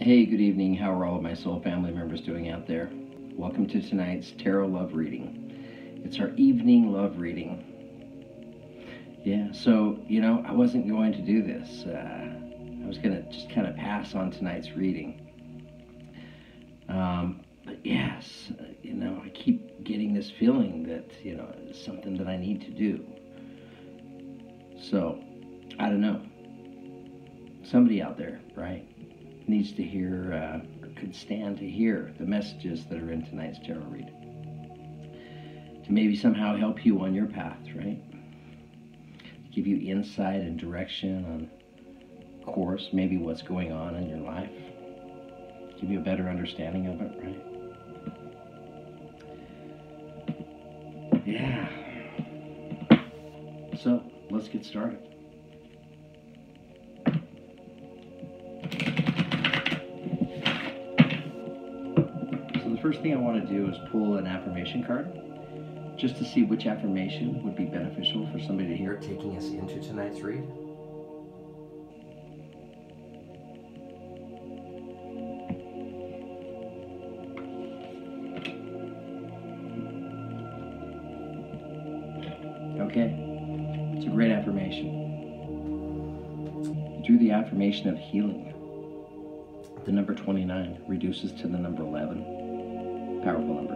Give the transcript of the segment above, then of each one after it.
Hey, good evening. How are all of my soul family members doing out there? Welcome to tonight's tarot love reading. It's our evening love reading. Yeah, so, I wasn't going to do this. I was going to just kind of pass on tonight's reading. But yes, I keep getting this feeling that, it's something that I need to do. So, I don't know. Somebody out there, right, needs to hear, or could stand to hear the messages that are in tonight's tarot read. To maybe somehow help you on your path, right? Give you insight and direction on course, maybe what's going on in your life. Give you a better understanding of it, right? Yeah. So, let's get started. The first thing I want to do is pull an affirmation card just to see which affirmation would be beneficial for somebody to hear, taking us into tonight's read. Okay, it's a great affirmation. You drew the affirmation of healing. The number 29 reduces to the number 11. Powerful number,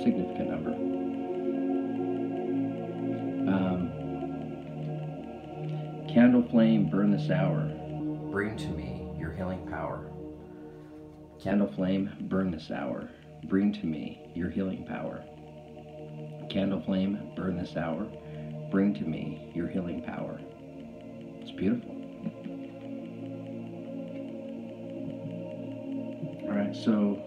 significant number. Candle flame, burn this hour. Bring to me your healing power. Candle flame, burn this hour. Bring to me your healing power. Candle flame, burn this hour. Bring to me your healing power. It's beautiful. All right, so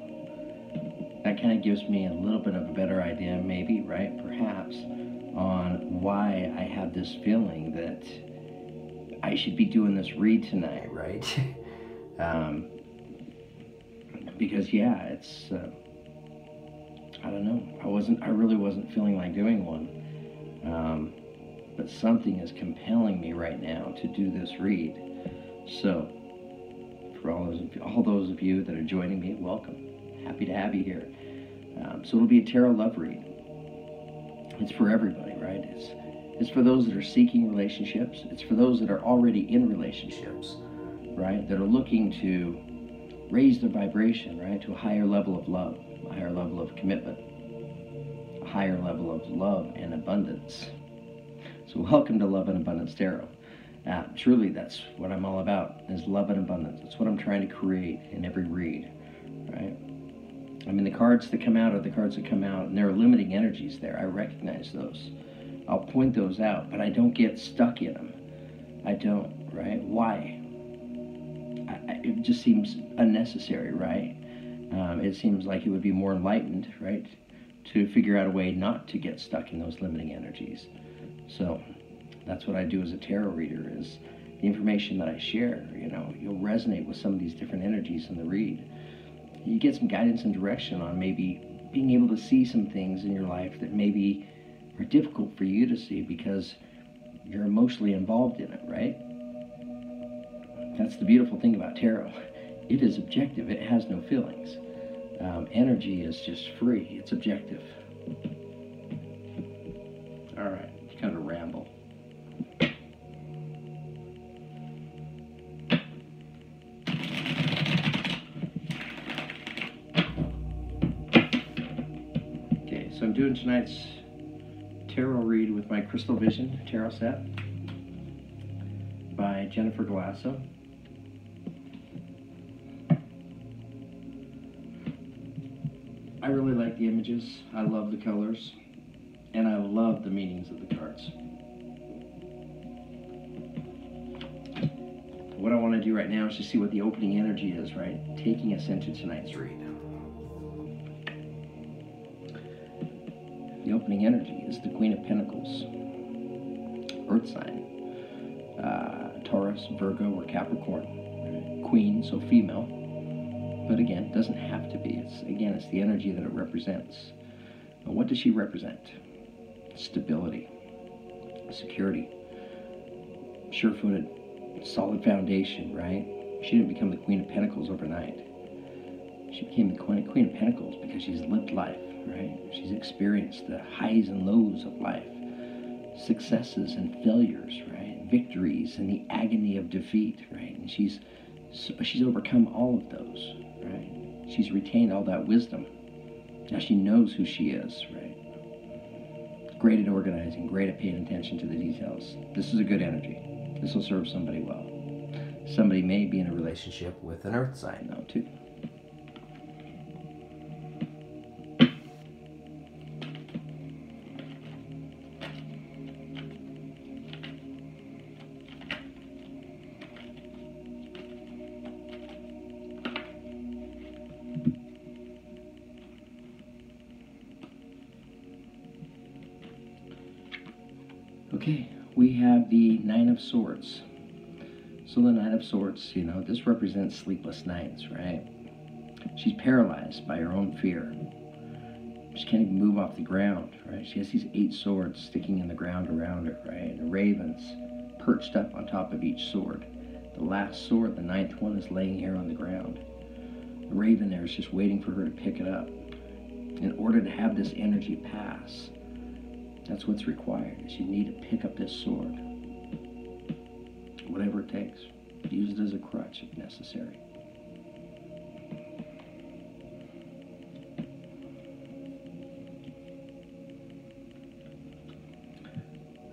that kind of gives me a little bit of a better idea, maybe, right, perhaps, on why I have this feeling that I should be doing this read tonight, right? Because, yeah, it's, I don't know, I really wasn't feeling like doing one, but something is compelling me right now to do this read. So, for all those of you that are joining me, welcome. Happy to have you here. So it'll be a tarot love read. It's for everybody, right? It's for those that are seeking relationships. It's for those that are already in relationships, right? That are looking to raise their vibration, right? To a higher level of love, a higher level of commitment, a higher level of love and abundance. So welcome to Love and Abundance Tarot. Truly, that's what I'm all about, is love and abundance. That's what I'm trying to create in every read, right? I mean, the cards that come out are the cards that come out, and there are limiting energies there. I recognize those. I'll point those out, but I don't get stuck in them. I don't, right? Why? It just seems unnecessary, right? It seems like it would be more enlightened, right, to figure out a way not to get stuck in those limiting energies. So that's what I do as a tarot reader, is the information that I share, you'll resonate with some of these different energies in the read. You get some guidance and direction on maybe being able to see some things in your life that maybe are difficult for you to see because you're emotionally involved in it, right? That's the beautiful thing about tarot. It is objective. It has no feelings. Energy is just free. It's objective. All right, kind of ramble. So I'm doing tonight's tarot read with my Crystal Vision tarot set by Jennifer Galasso. I really like the images, I love the colors, and I love the meanings of the cards. What I want to do right now is just see what the opening energy is, right? Taking us into tonight's read. The opening energy is the Queen of Pentacles, Earth sign, Taurus, Virgo, or Capricorn. Right? Queen, so female, but again, doesn't have to be. It's the energy that it represents. And what does she represent? Stability, security, sure-footed, solid foundation, right? She didn't become the Queen of Pentacles overnight. She became the Queen of Pentacles because she's lived life, right? She's experienced the highs and lows of life, successes and failures, right? Victories and the agony of defeat, right? And she's overcome all of those, right? She's retained all that wisdom. Now she knows who she is, right? Great at organizing, great at paying attention to the details. This is a good energy. This will serve somebody well. Somebody may be in a relationship with an earth sign, though, too. Okay, we have the Nine of Swords. So the Nine of Swords, you know, this represents sleepless nights, right? She's paralyzed by her own fear. She can't even move off the ground, right? She has these 8 swords sticking in the ground around her, right? And ravens perched up on top of each sword. The last sword, the 9th one, is laying here on the ground. The raven there is just waiting for her to pick it up. In order to have this energy pass, that's what's required, is you need to pick up this sword. Whatever it takes. Use it as a crutch if necessary.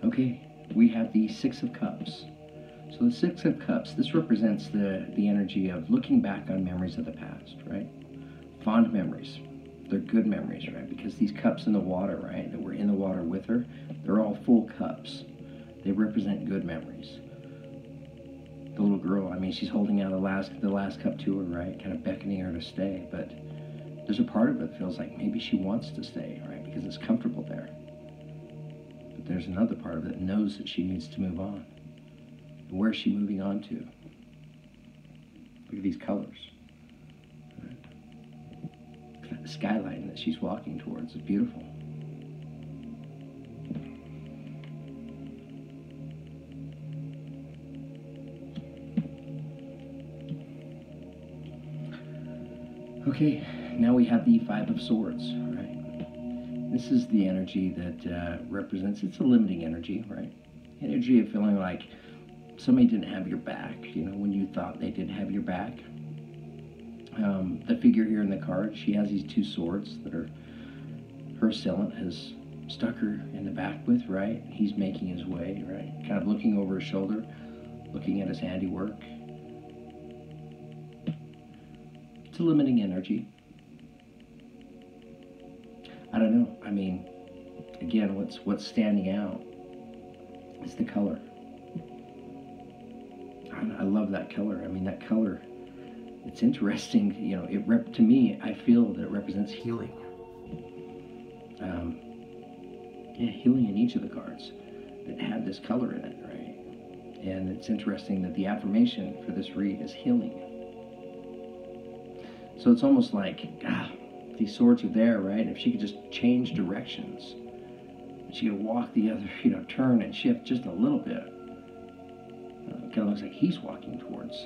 Okay, we have the Six of Cups. So the Six of Cups, this represents the energy of looking back on memories of the past, right? Fond memories. They're good memories, right? Because these cups in the water, right, that were in the water with her, they're all full cups. They represent good memories. The little girl, I mean, she's holding out the last cup to her, right, kind of beckoning her to stay. But there's a part of it that feels like maybe she wants to stay, right, because it's comfortable there. But there's another part of it that knows that she needs to move on. And where's she moving on to? Look at these colors. The skyline that she's walking towards is beautiful. Okay, now we have the Five of Swords, right? This is the energy that represents, it's a limiting energy, right? Energy of feeling like somebody didn't have your back, you know, when you thought they did have your back. The figure here in the card, she has these 2 swords that her assailant has stuck her in the back with, right? He's making his way, right? Kind of looking over his shoulder, looking at his handiwork. It's a limiting energy. I don't know. I mean, again, what's standing out is the color. I love that color. I mean, that color, it's interesting, you know, to me, I feel that it represents healing. Yeah, healing in each of the cards that have this color in it, right? And it's interesting that the affirmation for this read is healing. So it's almost like, these swords are there, right? If she could just change directions, she could walk the other, you know, turn and shift just a little bit. It kind of looks like he's walking towards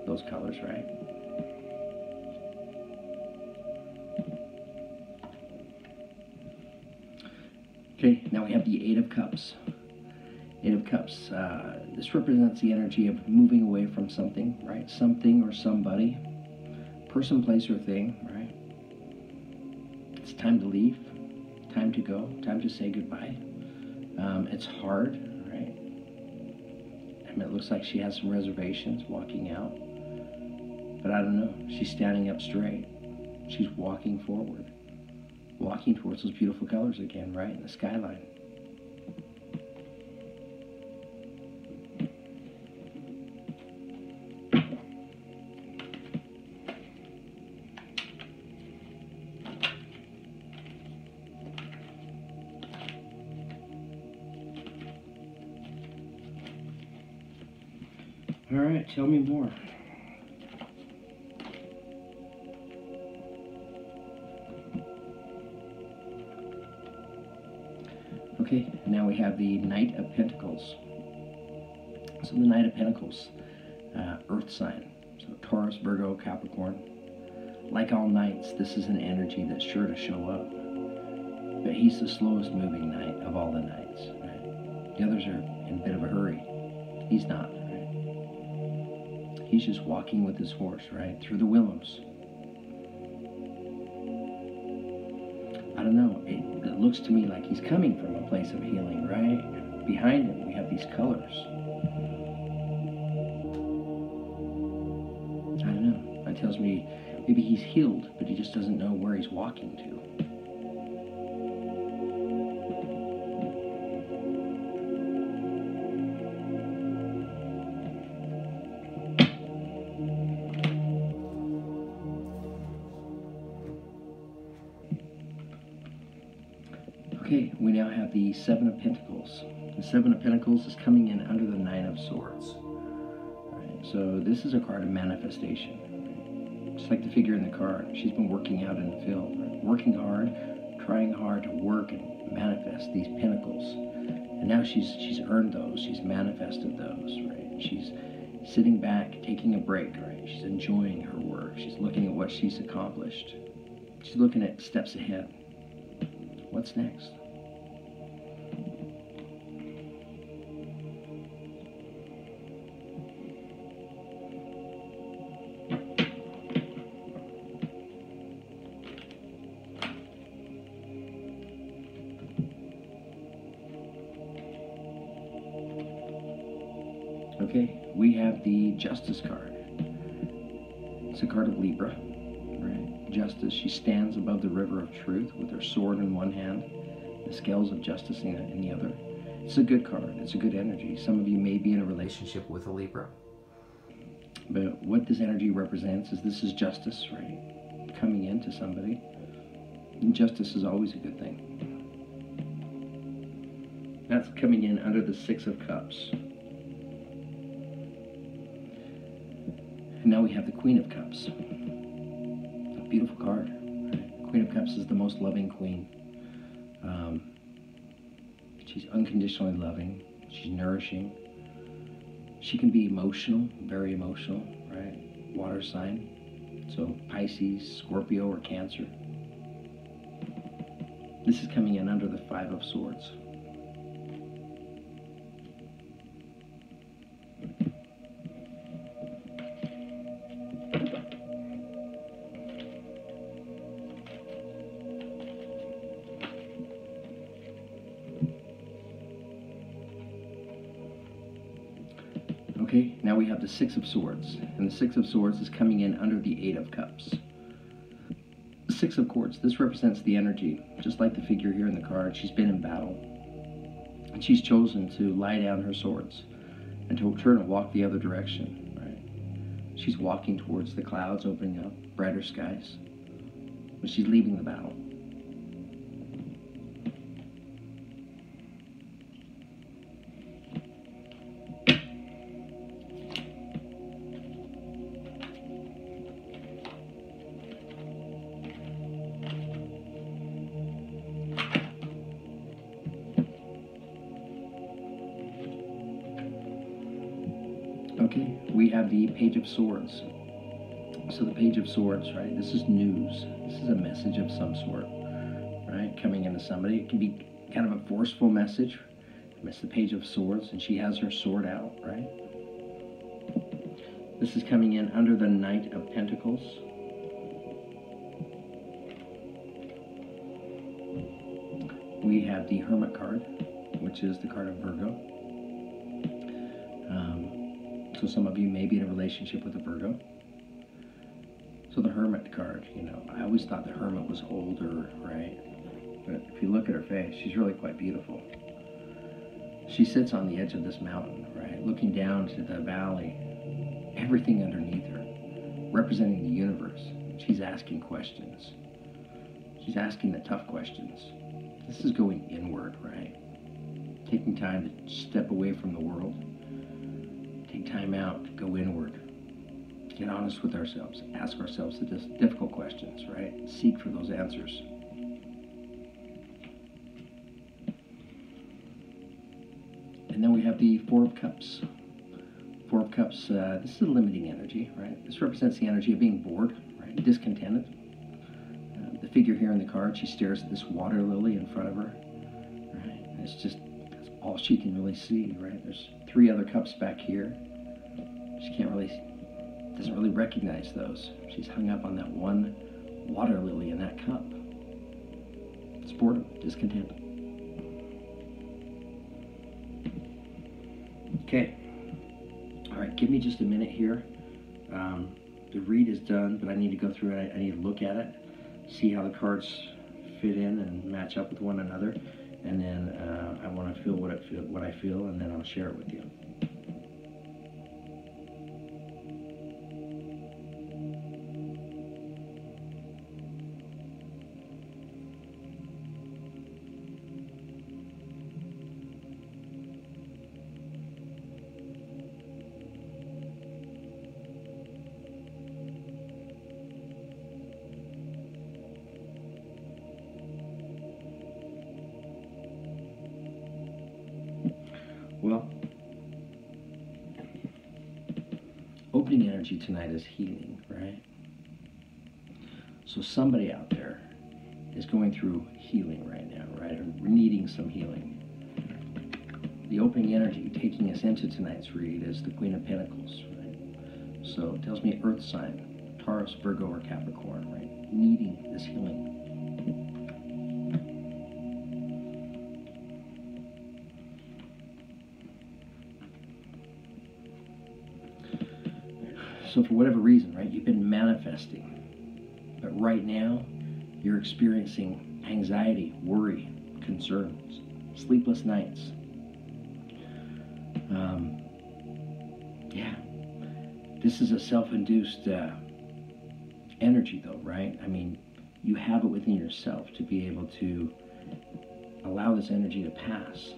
those colors, right? Okay, now we have the Eight of Cups. Eight of Cups, this represents the energy of moving away from something, right? Something or somebody, person, place, or thing, right? It's time to leave, time to go, time to say goodbye. It's hard, right? I mean, it looks like she has some reservations walking out, but I don't know. She's standing up straight. She's walking forward, walking towards those beautiful colors again, right, in the skyline. All right, tell me more. Okay, now we have the Knight of Pentacles. So the Knight of Pentacles, earth sign. So Taurus, Virgo, Capricorn. Like all knights, this is an energy that's sure to show up. But he's the slowest moving knight of all the knights. Right? The others are in a bit of a hurry. He's not. Right? He's just walking with his horse, right, through the willows. I don't know. It looks to me like he's coming from a place of healing, right? Behind him, we have these colors. I don't know. That tells me maybe he's healed, but he just doesn't know where he's walking to. Okay, we now have the Seven of Pentacles. The Seven of Pentacles is coming in under the Nine of Swords. Right, so this is a card of manifestation. Just like the figure in the card, she's been working out in the field, right? Working hard, trying hard to work and manifest these pentacles. And now she's earned those, she's manifested those, right? She's sitting back, taking a break, right? She's enjoying her work. She's looking at what she's accomplished. She's looking at steps ahead. What's next? Okay, we have the Justice card. It's a card of Libra, right? Justice, she stands above the river of truth with her sword in one hand, the scales of justice in the other. It's a good card. It's a good energy. Some of you may be in a relationship with a Libra. But what this energy represents is this is justice, right? Coming into somebody. And justice is always a good thing. That's coming in under the Six of Cups. And now we have the Queen of Cups. A beautiful card. Right? Queen of Cups is the most loving queen. She's unconditionally loving. She's nourishing. She can be emotional, very emotional, right? Water sign. So Pisces, Scorpio, or Cancer. This is coming in under the Five of Swords. Okay, now we have the Six of Swords, and the Six of Swords is coming in under the Eight of Cups. Six of Swords, this represents the energy, just like the figure here in the card. She's been in battle, and she's chosen to lie down her swords and to turn and walk the other direction, right? She's walking towards the clouds, opening up brighter skies, but she's leaving the battle. Okay, we have the Page of Swords. So the Page of Swords, right? This is news. This is a message of some sort, right? Coming into somebody. It can be kind of a forceful message. It's the Page of Swords, and she has her sword out, right? This is coming in under the Knight of Pentacles. We have the Hermit card, which is the card of Virgo. So some of you may be in a relationship with a Virgo. So the Hermit card, you know, I always thought the Hermit was older, right? But if you look at her face, she's really quite beautiful. She sits on the edge of this mountain, right? Looking down to the valley, everything underneath her, representing the universe. She's asking questions. She's asking the tough questions. This is going inward, right? Taking time to step away from the world. Take time out to go inward. Get honest with ourselves. Ask ourselves the difficult questions, right? Seek for those answers. And then we have the Four of Cups. Four of Cups, this is a limiting energy, right? This represents the energy of being bored, right? Discontented. The figure here in the card, she stares at this water lily in front of her, right? And it's just, that's all she can really see, right? There's three other cups back here. She doesn't really recognize those. She's hung up on that one water lily in that cup. It's boredom, discontent. Okay. All right, give me just a minute here. The read is done, but I need to go through it. I need to look at it, see how the cards fit in and match up with one another, and then I want to feel what I feel, and then I'll share it with you. Well, opening energy tonight is healing, right? So somebody out there is going through healing right now, right? Or needing some healing. The opening energy taking us into tonight's read is the Queen of Pentacles, right? So it tells me Earth sign, Taurus, Virgo, or Capricorn, right? Needing this healing. So for whatever reason, right, you've been manifesting, but right now you're experiencing anxiety, worry, concerns, sleepless nights. Yeah, this is a self-induced energy though, right? I mean, you have it within yourself to be able to allow this energy to pass,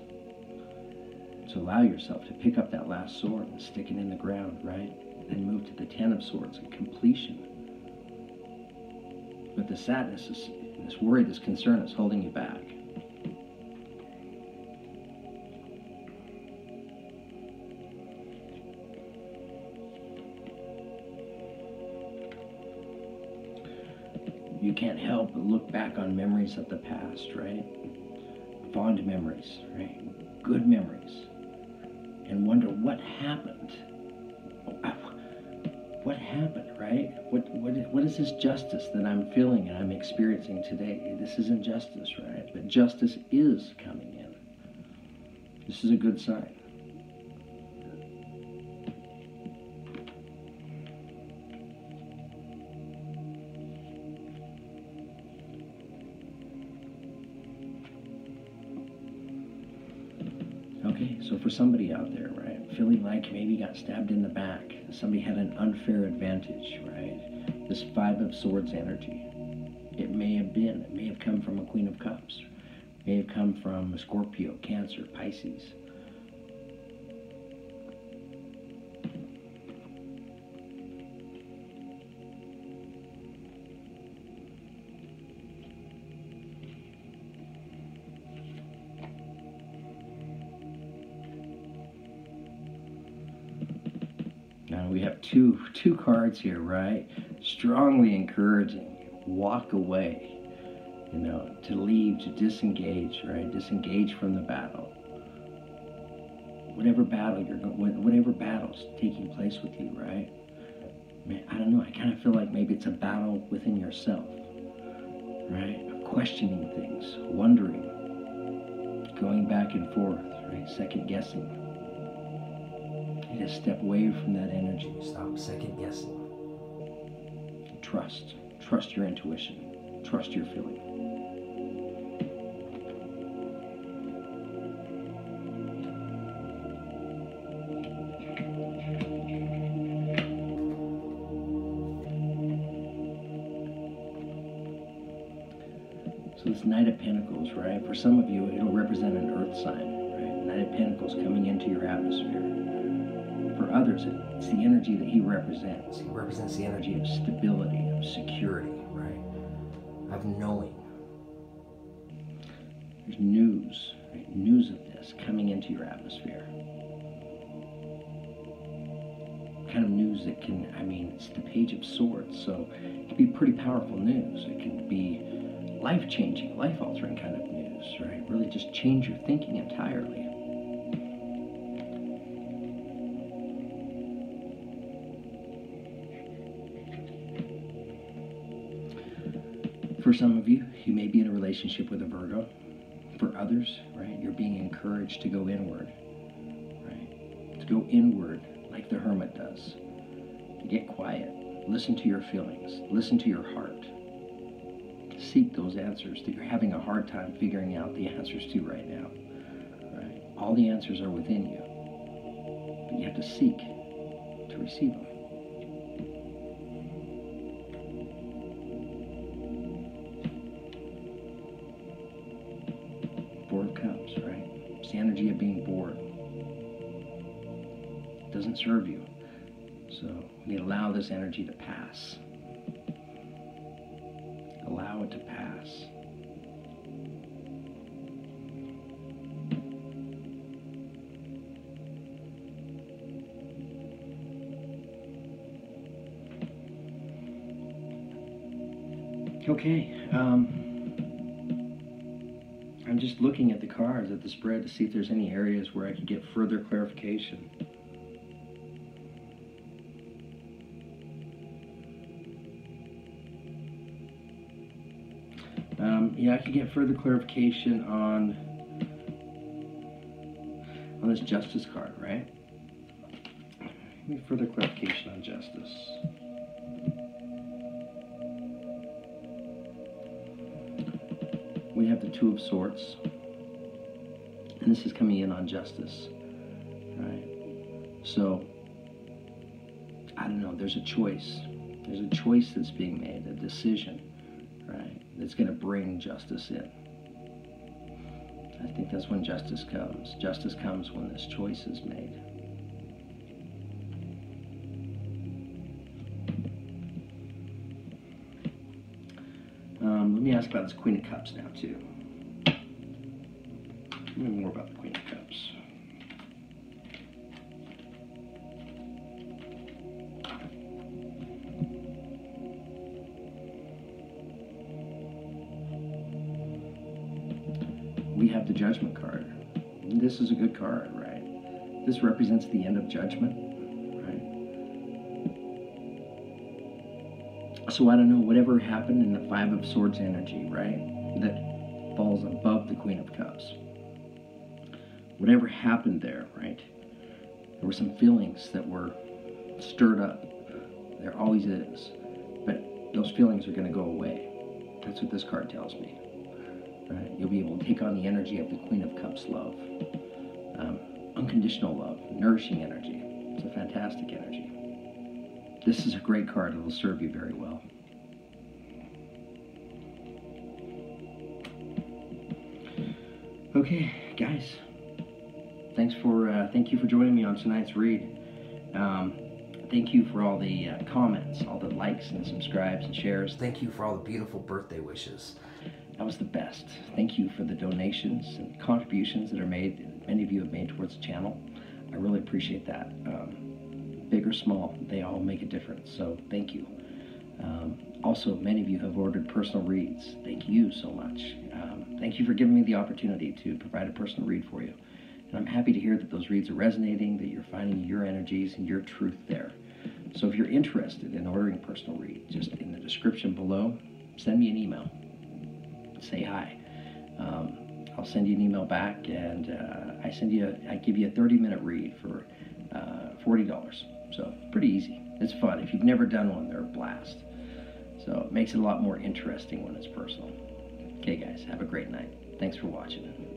to allow yourself to pick up that last sword and stick it in the ground, right? And move to the Ten of Swords and completion. But the sadness, this worry, this concern is holding you back. You can't help but look back on memories of the past, right? Fond memories, right? Good memories. And wonder what happened. What happened, right? What is this justice that I'm feeling and I'm experiencing today? This isn't justice, right? But justice is coming in. This is a good sign. Okay, so for somebody out there, right, feeling like maybe got stabbed in the back, somebody had an unfair advantage, right? This Five of Swords energy, it may have come from a Queen of Cups, may have come from a Scorpio, Cancer, Pisces. Now we have two cards here, right? Strongly encouraging, walk away, you know, to leave, to disengage, right? Disengage from the battle. Whatever battle you're going, whatever battle's taking place with you, right? Man, I don't know. I kind of feel like maybe it's a battle within yourself, right? Questioning things, wondering, going back and forth, right? Second guessing. You just step away from that energy. Stop second guessing. Trust. Trust your intuition. Trust your feeling. So this Knight of Pentacles, right? For some of you, it'll represent an earth sign, right? Knight of Pentacles coming into your atmosphere. For others, it's the energy that he represents. He represents the energy of stability, of security, right? Of knowing. There's news, right? News of this coming into your atmosphere. kind of news that can, I mean, it's the Page of Swords, so it can be pretty powerful news. It can be life-changing, life-altering kind of news, right? Really just change your thinking entirely. For some of you, you may be in a relationship with a Virgo. For others, right, you're being encouraged to go inward, right? To go inward like the hermit does. To get quiet. Listen to your feelings. Listen to your heart. Seek those answers that you're having a hard time figuring out the answers to right now. Right? All the answers are within you. But you have to seek to receive them. Four of Cups, right? It's the energy of being bored. It doesn't serve you. So we allow this energy to pass. Allow it to pass. Okay, I'm just looking at the cards, at the spread, to see if there's any areas where I could get further clarification. Yeah, I could get further clarification on this Justice card, right? Give me further clarification on Justice. We have the Two of Swords, and this is coming in on Justice, right? So, I don't know, there's a choice. There's a choice that's being made, a decision, right, that's going to bring justice in. I think that's when justice comes. Justice comes when this choice is made. Let me ask about this Queen of Cups now, too. Tell me more about the Queen of Cups. We have the Judgment card. This is a good card, right? This represents the end of judgment, right? So I don't know, whatever happened in the Five of Swords energy, right? That falls above the Queen of Cups. Whatever happened there, right? There were some feelings that were stirred up. There always is. But those feelings are going to go away. That's what this card tells me. Right? You'll be able to take on the energy of the Queen of Cups love. Unconditional love, nourishing energy. It's a fantastic energy. This is a great card. It will serve you very well. Okay, guys. Thank you for joining me on tonight's read. Thank you for all the comments, all the likes and subscribes and shares. Thank you for all the beautiful birthday wishes. That was the best. Thank you for the donations and contributions that are made, many of you have made towards the channel. I really appreciate that. Big or small, they all make a difference, so thank you. Also, many of you have ordered personal reads. Thank you so much. Thank you for giving me the opportunity to provide a personal read for you. And I'm happy to hear that those reads are resonating, that you're finding your energies and your truth there. So if you're interested in ordering a personal read, just in the description below, send me an email. Say hi. I'll send you an email back, and I give you a 30-minute read for $40. So pretty easy. It's fun. If you've never done one, they're a blast. So it makes it a lot more interesting when it's personal. Okay, guys, have a great night. Thanks for watching.